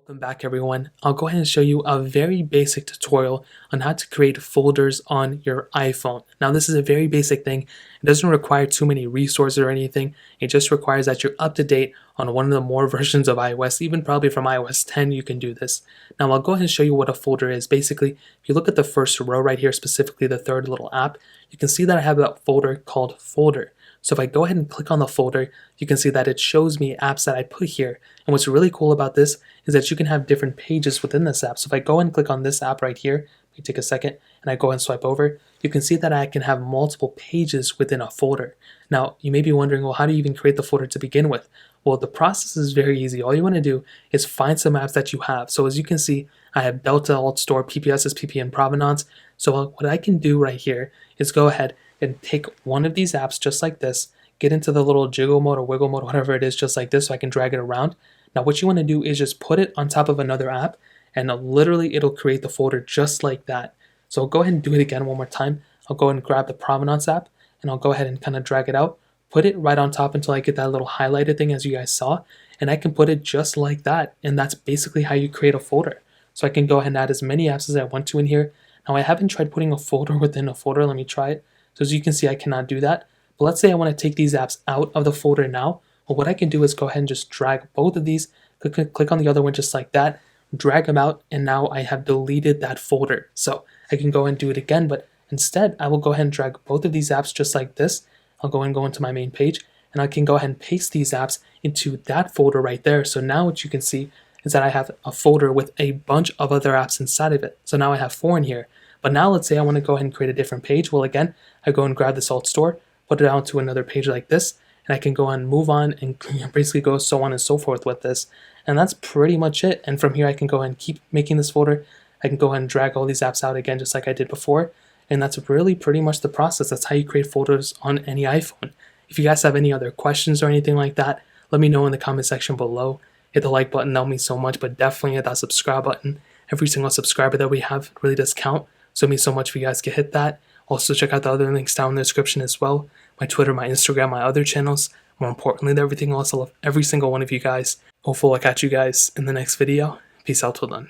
Welcome back everyone. I'll go ahead and show you a very basic tutorial on how to create folders on your iPhone. Now this is a very basic thing. It doesn't require too many resources or anything. It just requires that you're up to date on one of the more versions of iOS. Even probably from iOS 10 you can do this. Now I'll go ahead and show you what a folder is. Basically, if you look at the first row right here, specifically the third little app, you can see that I have a folder called folder. So if I go ahead and click on the folder, you can see that it shows me apps that I put here. And what's really cool about this is that you can have different pages within this app. So if I go and click on this app right here, let me take a second, and I go and swipe over, you can see that I can have multiple pages within a folder. Now, you may be wondering, well, how do you even create the folder to begin with? Well, the process is very easy. All you want to do is find some apps that you have. So as you can see, I have Delta, Alt Store, PPS, SPP, and Provenance. So what I can do right here is go ahead and take one of these apps just like this, get into the little jiggle mode or wiggle mode, whatever it is, just like this, so I can drag it around. Now what you want to do is just put it on top of another app, and literally it'll create the folder just like that. So I'll go ahead and do it again one more time. I'll go and grab the Provenance app, and I'll go ahead and kind of drag it out, put it right on top until I get that little highlighted thing as you guys saw, and I can put it just like that. And that's basically how you create a folder. So I can go ahead and add as many apps as I want to in here. Now I haven't tried putting a folder within a folder. Let me try it. So as you can see, I cannot do that. But let's say I want to take these apps out of the folder now. Well, what I can do is go ahead and just drag both of these, click on the other one just like that, drag them out, and now I have deleted that folder. So I can go and do it again, but instead I will go ahead and drag both of these apps just like this. I'll go and go into my main page, and I can go ahead and paste these apps into that folder right there. So now what you can see is that I have a folder with a bunch of other apps inside of it. So now I have 4 in here. But now let's say I want to go ahead and create a different page. Well, again, I go and grab this Alt Store, put it onto another page like this, and I can go and move on and basically go so on and so forth with this. And that's pretty much it. And from here, I can go and keep making this folder. I can go ahead and drag all these apps out again, just like I did before. And that's really pretty much the process. That's how you create folders on any iPhone. If you guys have any other questions or anything like that, let me know in the comment section below. Hit the like button, that would mean so much, but definitely hit that subscribe button. Every single subscriber that we have really does count. So it means so much if you guys can hit that. Also check out the other links down in the description as well. My Twitter, my Instagram, my other channels. More importantly than everything else, I love every single one of you guys. Hopefully I'll catch you guys in the next video. Peace out till then.